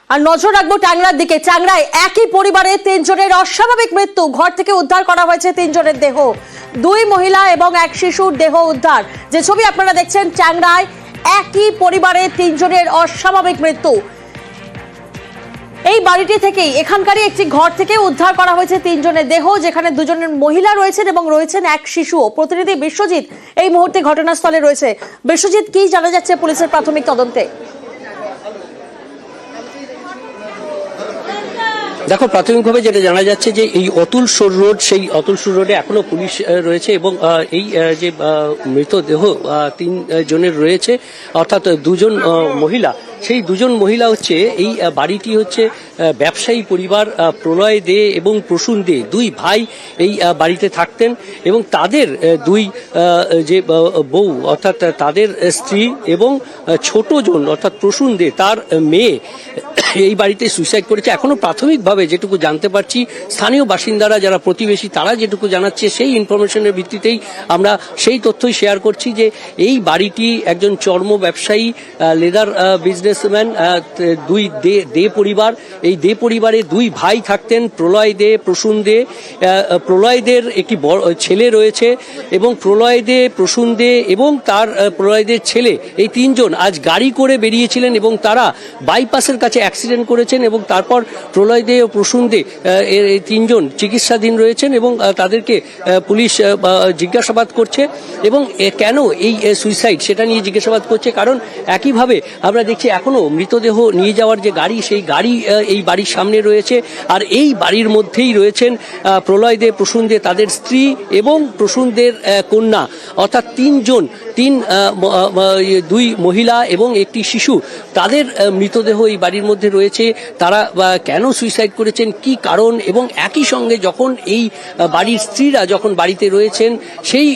আর নজর রাখবো টাংরার দিকে। টাংরায় একই পরিবারে 3 জনের অস্বাভাবিক মৃত্যু। ঘর থেকে উদ্ধার করা হয়েছে 3 জনের দেহ, 2 মহিলা এবং 1 শিশুর দেহ উদ্ধার। যে ছবি আপনারা দেখছেন, টাংরায় একই পরিবারে 3 জনের অস্বাভাবিক মৃত্যু। এই বাড়িটি থেকেই, এখানকারই একটি ঘর থেকে উদ্ধার করা হয়েছে 3 জনের দেহ, যেখানে 2 জনের মহিলা রয়েছেন এবং রয়েছেন 1 শিশুও। প্রতিনিধি বিশ্বজিৎ এই মুহূর্তে ঘটনাস্থলে রয়েছে। বিশ্বজিৎ, কি জানা যাচ্ছে পুলিশের প্রাথমিক তদন্তে? দেখো, প্রাথমিকভাবে যেটা জানা যাচ্ছে যে এই অতুল সোর রোড, সেই অতুল সোর রোডে এখনো পুলিশ রয়েছে এবং এই যে মৃতদেহ 3 জনের রয়েছে, অর্থাৎ 2 জন মহিলা। সেই 2 জন মহিলা হচ্ছে, এই বাড়িটি হচ্ছে ব্যবসায়ী পরিবার প্রলয় দে এবং প্রসূন দে, 2 ভাই এই বাড়িতে থাকতেন এবং তাদের 2 যে বউ, অর্থাৎ তাদের স্ত্রী এবং ছোট জন অর্থাৎ প্রসূন দে, তার মেয়ে এই বাড়িতে সুইসাইড করেছে। এখনো প্রাথমিকভাবে যেটুকু জানতে পারছি, স্থানীয় বাসিন্দারা যারা প্রতিবেশী তারা যেটুকু জানাচ্ছে, সেই ইনফরমেশনের ভিত্তিতেই আমরা সেই তথ্যই শেয়ার করছি যে এই বাড়িটি একজন চর্ম ব্যবসায়ী, লেদার বিজনেসম্যান, 2 দে পরিবার। এই দে পরিবারে 2 ভাই থাকতেন, প্রলয় দে, প্রসূন দে। প্রলয় দের একটি বড় ছেলে রয়েছে এবং প্রলয় দে, প্রসূন দে এবং তার প্রলয় দের ছেলে, এই 3 জন আজ গাড়ি করে বেরিয়েছিলেন এবং তারা বাইপাসের কাছে অ্যাক্সিডেন্ট করেছেন এবং তারপর প্রলয় দে ও প্রসূন দে এই 3 জন চিকিৎসাধীন রয়েছেন এবং তাদেরকে পুলিশ জিজ্ঞাসাবাদ করছে এবং কেন এই সুইসাইড সেটা নিয়ে জিজ্ঞাসাবাদ করছে। কারণ একইভাবে আমরা দেখছি এখনো মৃতদেহ নিয়ে যাওয়ার যে গাড়ি, সেই গাড়ি এই বাড়ির সামনে রয়েছে। আর এই বাড়ির মধ্যেই রয়েছেন প্রলয় দে, প্রসূন দে, তাদের স্ত্রী এবং প্রসূন দের কন্যা, অর্থাৎ 3 জন, 2 মহিলা এবং 1টি শিশু। তাদের মৃতদেহ এই বাড়ির মধ্যে রয়েছে। তারা কেন সুইসাইড করেছেন, কি কারণ, এবং একই সঙ্গে যখন এই বাড়ির স্ত্রীরা যখন বাড়িতে রয়েছেন সেই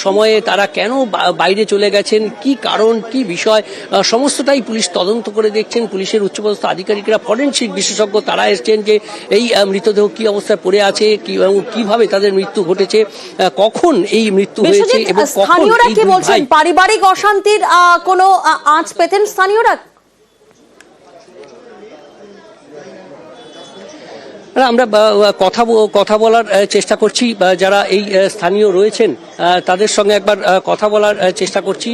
সময়ে তারা কেন বাইরে চলে গেছেন, কি কারণ, কি বিষয়, সমস্তটাই পুলিশ তদন্ত করে দেখছেন। পুলিশের উচ্চপদস্থ আধিকারিকরা, ফরেনসিক বিশেষজ্ঞ, তারা এসছেন যে এই মৃতদেহ কি অবস্থায় পড়ে আছে, কিভাবে তাদের মৃত্যু ঘটেছে, কখন এই মৃত্যু হয়েছে এবং স্থানীয়রা কি বলছেন? পারিবারিক অশান্তির কোনো আঁচ পেতেন স্থানীয়রা? আমরা কথা বলার চেষ্টা করছি, যারা এই স্থানীয় রয়েছেন তাদের সঙ্গে একবার কথা বলার চেষ্টা করছি।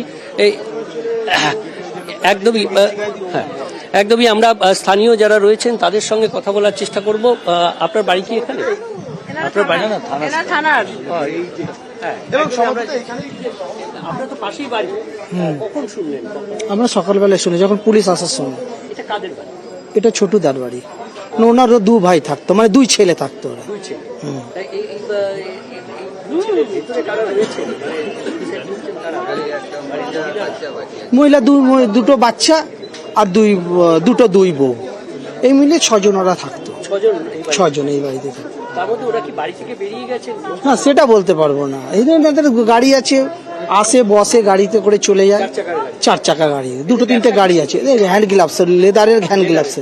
একদমই আমরা স্থানীয় যারা রয়েছেন তাদের সঙ্গে কথা বলার চেষ্টা করব। আপনার বাড়ি কি এখানে? আপনার বাড়ি না থানার? আপনার তো পাশেই বাড়ি। কখন শুনলেন? আমরা সকালবেলায় শুনি, যখন পুলিশ আসার সময়। এটা কাদের বাড়ি? এটা ছোটদার বাড়ি। ওনারও 2 ভাই থাকতো, মানে 2 ছেলে থাকতো ওরা। 2 ছেলে। মহিলা 2টো বাচ্চা আর 2 বউ, এই মিলে 6 জন ওরা থাকতো। 6 জন এই বাড়িতে থাকতো। তার মধ্যে ওরা কি বাড়ি থেকে বেরিয়ে গেছেন? না, সেটা বলতে পারবো না। এই জন্য তাদের গাড়ি আছে, আসে বসে গাড়িতে করে চলে যায়। 4 চাকা গাড়ি, 2-3টে গাড়ি আছে, হ্যান্ড গ্লাভস, লেদারের হ্যান্ড গ্লাভস।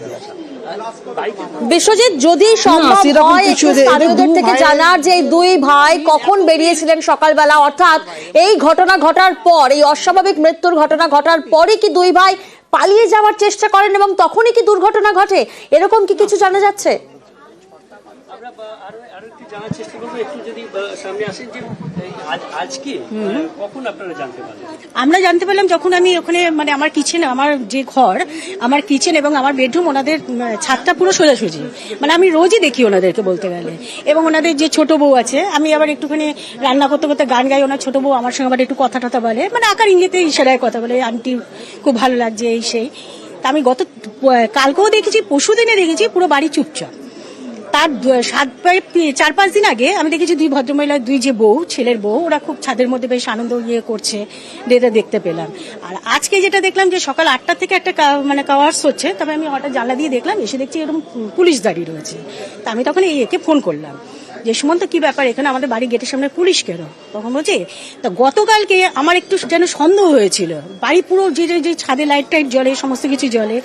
বিশ্বজিৎ, যদি সম্ভব হয় একটু স্থানীয়দের থেকে জানার যে এই 2 ভাই কখন বেরিয়েছিলেন সকালবেলা, অর্থাৎ এই ঘটনা ঘটার পর, এই অস্বাভাবিক মৃত্যুর ঘটনা ঘটার পরই কি 2 ভাই পালিয়ে যাওয়ার চেষ্টা করেন এবং তখনই কি দুর্ঘটনা ঘটে, এরকম কি কিছু জানা যাচ্ছে? আরো একটু জানার চেষ্টা করবো, একটু যদি সামনে আসেন যে আজকে কখন আপনারা জানতে পারলেন? আমরা জানতে পারলাম যখন আমি ওখানে, মানে আমার কিচেন, আমার যে ঘর, আমার কিচেন এবং আমার বেডরুম, ওনাদের ছাদটা পুরো সোজাসুজি, মানে আমি রোজই দেখি ওনাদেরকে বলতে গেলে। এবং ওনাদের যে ছোট বউ আছে, আমি আবার একটুখানি রান্না করতে করতে গান গাই, ওনার ছোট বউ আমার সঙ্গে আবার একটু কথা টথা বলে, মানে আকার ইংরেজিতে ইশারায় কথা বলে, আন্টি খুব ভালো লাগছে এই সেই। তা আমি কালকেও দেখেছি, পরশুদিনে দেখেছি, পুরো বাড়ি চুপচাপ। তার 4-5 দিন আগে আমি দেখেছি 2 ভদ্রমহিলা, 2 যে বউ, ছেলের বউ, ওরা খুব ছাদের মধ্যে বেশ আনন্দ করছে, এটা দেখতে পেলাম। আর আজকে যেটা দেখলাম যে সকাল 8টা থেকে একটা মানে কাওয়ার্স হচ্ছে, তবে আমি হঠাৎ জানলা দিয়ে দেখলাম, এসে দেখছি এরকম পুলিশ দাঁড়িয়ে রয়েছে। তা আমি তখন একে ফোন করলাম, যে সুমন্ত কি ব্যাপার এখানে আমাদের বাড়ি গেটের সামনে পুলিশ কেন? তখন বলছে তা গতকালকে আমার একটু যেন সন্দেহ হয়েছিল, বাড়ি পুরো যে যে ছাদে লাইট টাইট জ্বলে, সমস্ত কিছু জ্বলে,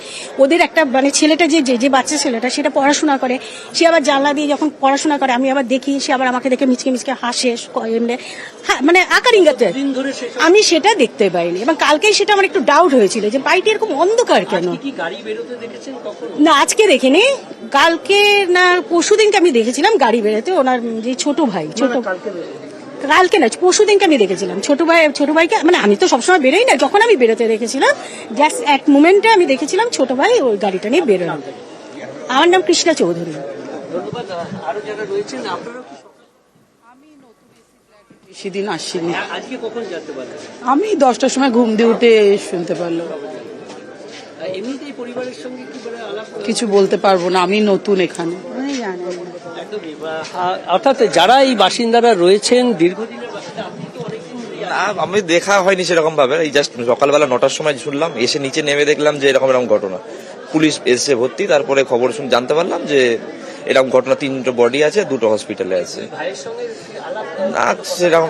ওদের একটা মানে ছেলেটা যে বাচ্চা ছেলেটা সেটা পড়াশোনা করে, সে আবার জানলা দিয়ে যখন পড়াশোনা করে আমি আবার দেখি সে আবার আমাকে দেখে মিচকে মিচকে হাসে, এমনি মানে আকার ইঙ্গাতে, আমি সেটা দেখতে পাইনি। এবং কালকেই সেটা আমার একটু ডাউট হয়েছিল যে বাড়িটি এরকম অন্ধকার কেন। না আজকে দেখিনি, কালকে না পরশুদিনকে আমি দেখেছিলাম গাড়ি বেরোতে, ওনার যে ছোট ভাই, কালকে না পরশুদিনকে আমি দেখেছিলাম ছোট ভাইকে, মানে আমি তো সবসময় বেরোই না, যখন আমি বেরোতে দেখেছিলাম জাস্ট এক মোমেন্টে আমি দেখেছিলাম ছোট ভাই ওই গাড়িটা নিয়ে বেরোলাম। আমার নাম কৃষ্ণা চৌধুরী। বেশি দিন আসিনি, আজকে কখন জানতে পারলেন? আমি 10টার সময় ঘুম দিয়ে উঠে শুনতে পারলাম। এমনিতেই পরিবারের সঙ্গে কি করে আলাপ? কিছু বলতে পারবো না, আমি নতুন এখানে। একদমই, অর্থাৎ যারা এই বাসিন্দারা রয়েছেন দীর্ঘদিনের বাসিন্দা, আপনি তো অনেকদিন না, আমি দেখা হয়নি সেরকম ভাবে, এই জাস্ট সকালবেলা 9টার সময় শুনলাম, এসে নিচে নেমে দেখলাম যে এরকম ঘটনা, পুলিশ এসে ভর্তি, তারপরে খবর শুনে জানতে পারলাম যে এরকম ঘটনা, 3টা বডি আছে, 2টো হসপিটালে আছে। ভাইয়ের সঙ্গে আলাপ না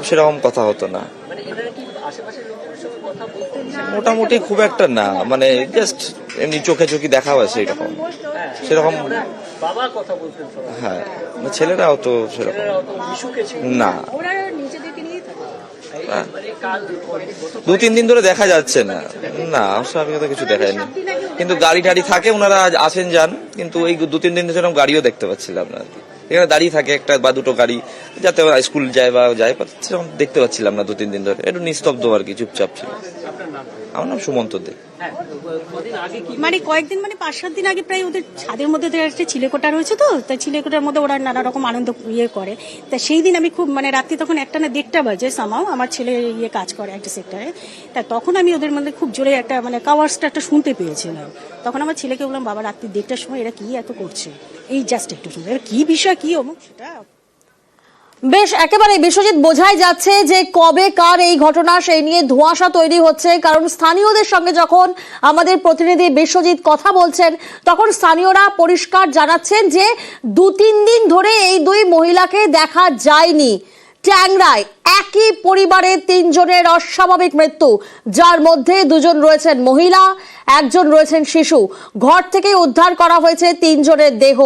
সেরকম কথা হতো না, মানে এনারা কি আশেপাশের লোকের সঙ্গে কথা বলতেন? মোটামুটি খুব একটা না, মানে জাস্ট এমনি চোখে চোখে দেখা আছে এরকম, সেরকম। বাবা কথা বলতেন সবাই? হ্যাঁ, ছেলেরাও তো সেরকম না, ওরা নিজেদেরকে নিয়ে থাকে। হ্যাঁ। 2-3 দিন ধরে দেখা যাচ্ছে না, না স্বাভাবিকতা কিছু দেখায়নি, কিন্তু গাড়ি টাড়ি থাকে, ওনারা আসেন যান, কিন্তু এই 2-3 দিন সেরকম গাড়িও দেখতে পাচ্ছিলাম না। এখানে দাঁড়িয়ে থাকে 1 বা 2টো গাড়ি, যাতে ওরা স্কুল যায় বা যায়, সেরকম দেখতে পাচ্ছিলাম না 2-3 দিন ধরে, একটু নিস্তব্ধ আর কি, চুপচাপ ছিল। আমার নাম সুমন্ত দে। মানে কয়েকদিন, মানে 5-7 দিন আগে প্রায় ওদের ছাদের মধ্যে একটা চিলেকোঠা রয়েছে, তো তাই চিলেকোঠার মধ্যে ওরা নানা রকম আনন্দ করে। তা সেই দিন আমি খুব মানে রাত্রি তখন 1টা না 1:30টা বাজে, সামাও আমার ছেলে কাজ করে একটা সেক্টরে, তা তখন আমি ওদের মধ্যে খুব জোরে একটা মানে কাওয়ার্সটা একটা শুনতে পেয়েছিলাম। তখন আমার ছেলেকে বললাম, বাবা রাত্রি 1:30টার সময় এরা কি এত করছে, এই জাস্ট একটু শুনতে, এরা কি বিষয় কি অমুক সেটা। বেশ, একেবারে বিশ্বজিৎ, বোঝাই যাচ্ছে যে কবে কার এই ঘটনা সেই নিয়ে ধোঁয়াশা তৈরি হচ্ছে, কারণ স্থানীয়দের সঙ্গে যখন আমাদের প্রতিনিধি বিশ্বজিৎ কথা বলছেন তখন স্থানীয়রা পরিষ্কার জানাচ্ছেন যে 2-3 দিন ধরে এই 2 মহিলাকে দেখা যায়নি। ট্যাংরায় একই পরিবারের 3 জনের অস্বাভাবিক মৃত্যু, যার মধ্যে 2 জন রয়েছেন মহিলা, 1 জন রয়েছেন শিশু। ঘর থেকে উদ্ধার করা হয়েছে 3 জনের দেহ,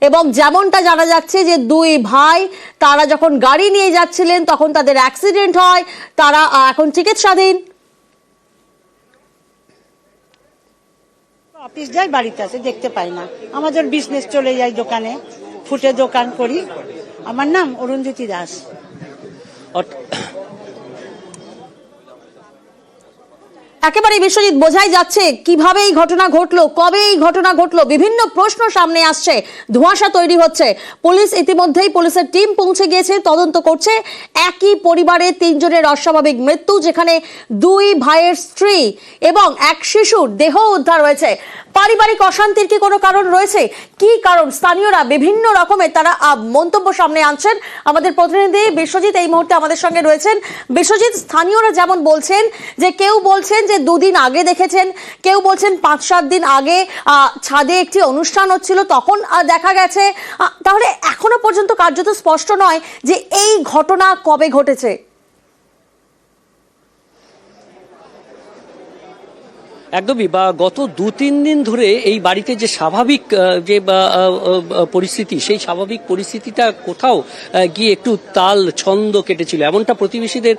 এবং যেমনটা জানা যাচ্ছে যে 2 ভাই তারা যখন গাড়ি নিয়ে যাচ্ছিলেন তখন তাদের অ্যাক্সিডেন্ট হয়, তারা এখন চিকিৎসাধীন। অফিস যাই, বাড়িতে আছে, দেখতে পাই না, আমাদের বিজনেস চলে যায়, দোকানে ফুটে দোকান করি। আমার নাম অরুন্ধতী দাস। একেবারে বিশ্বজিৎ, বোঝাই যাচ্ছে কিভাবে এই ঘটনা ঘটলো, কবে এই ঘটনা ঘটলো, বিভিন্ন প্রশ্ন সামনে আসছে, ধোঁয়াশা তৈরি হচ্ছে। পুলিশ ইতিমধ্যেই, পুলিশের টিম পৌঁছে গিয়েছে, তদন্ত করছে। একই পরিবারের 3 জনের অস্বাভাবিক মৃত্যু, যেখানে 2 ভাইয়ের স্ত্রী এবং 1 শিশুর দেহ উদ্ধার হয়েছে। পারিবারিক অশান্তির কি কোনো কারণ রয়েছে? কি কারণ? স্থানীয়রা বিভিন্ন রকমের তারা মন্তব্য সামনে আনছেন। আমাদের প্রতিনিধি বিশ্বজিৎ এই মুহূর্তে আমাদের সঙ্গে রয়েছেন। বিশ্বজিৎ, স্থানীয়রা যেমন বলছেন যে কেউ বলছেন যে 2 দিন আগে দেখেছেন, কেউ বলছেন 5-7 দিন আগে ছাদে একটি অনুষ্ঠান হচ্ছিল তখন দেখা গেছে, তাহলে এখনো পর্যন্ত কার্যত স্পষ্ট নয় যে এই ঘটনা কবে ঘটেছে। একদমই, বা গত 2-3 দিন ধরে এই বাড়িতে যে স্বাভাবিক যে পরিস্থিতি, সেই স্বাভাবিক পরিস্থিতিটা কোথাও গিয়ে একটু তাল ছন্দ কেটেছিল, এমনটা প্রতিবেশীদের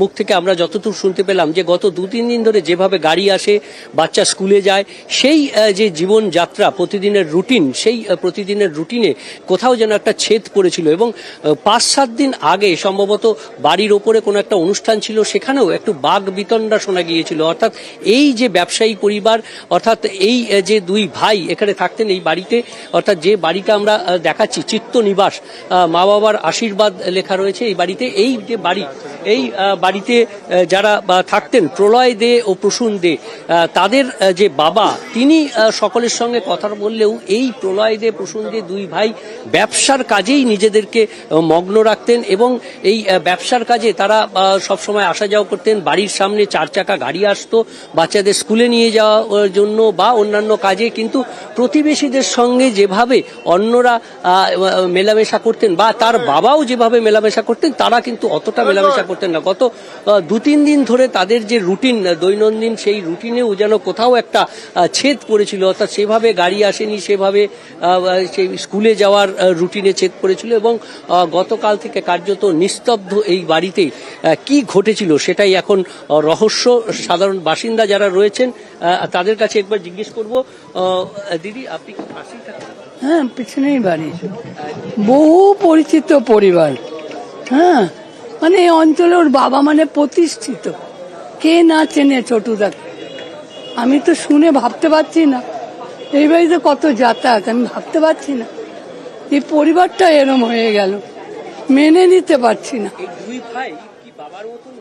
মুখ থেকে আমরা যতদূর শুনতে পেলাম। যে গত 2-3 দিন ধরে যেভাবে গাড়ি আসে, বাচ্চা স্কুলে যায়, সেই যে জীবনযাত্রা, প্রতিদিনের রুটিন, সেই প্রতিদিনের রুটিনে কোথাও যেন একটা ছেদ পড়েছিল। এবং 5-7 দিন আগে সম্ভবত বাড়ির ওপরে কোনো একটা অনুষ্ঠান ছিল, সেখানেও একটু বাঘ বিতণ্ডা শোনা গিয়েছিল। অর্থাৎ এই যে ব্যবসায়ী পরিবার, অর্থাৎ এই যে 2 ভাই এখানে থাকতেন এই বাড়িতে, অর্থাৎ যে বাড়িটা আমরা দেখাচ্ছি চিত্ত নিবাস, মা বাবার আশীর্বাদ লেখা রয়েছে এই বাড়িতে। এই যে বাড়ি, এই বাড়িতে যারা থাকতেন প্রলয় দে ও প্রসূন দে, তাদের যে বাবা, তিনি সকলের সঙ্গে কথা বললেও এই প্রলয় দে প্রসূন দে 2 ভাই ব্যবসার কাজেই নিজেদেরকে মগ্ন রাখতেন, এবং এই ব্যবসার কাজে তারা সবসময় আসা যাওয়া করতেন। বাড়ির সামনে 4 চাকা গাড়ি আসতো, বাচ্চাদের স্কুল স্কুলে নিয়ে যাওয়ার জন্য বা অন্যান্য কাজে, কিন্তু প্রতিবেশীদের সঙ্গে যেভাবে অন্যরা মেলামেশা করতেন বা তার বাবাও যেভাবে মেলামেশা করতেন, তারা কিন্তু অতটা মেলামেশা করতেন না। গত 2-3 দিন ধরে তাদের যে রুটিন দৈনন্দিন, সেই রুটিনেও যেন কোথাও একটা ছেদ পড়েছিল, অর্থাৎ সেভাবে গাড়ি আসেনি, সেভাবে সেই স্কুলে যাওয়ার রুটিনে ছেদ পড়েছিল। এবং গতকাল থেকে কার্যত নিস্তব্ধ এই বাড়িতে কি ঘটেছিল সেটাই এখন রহস্য। সাধারণ বাসিন্দা যারা রয়েছেন তাদের কাছে একবার জিজ্ঞেস করব। দিদি, আপনি কি পাশেই থাকেন? হ্যাঁ, পিছনেই বাড়ি, বহু পরিচিত পরিবার। হ্যাঁ, মানে এই অঞ্চলে ওর বাবা মানে প্রতিষ্ঠিত, কে না চেনে ছোটুদাকে। আমি তো শুনে ভাবতে পারছি না, এই বাড়িতে কত যাতায়াত, আমি ভাবতে পারছি না এই পরিবারটা এরম হয়ে গেল, মেনে নিতে পারছি না। এই দুই ভাই কি বাবার মতন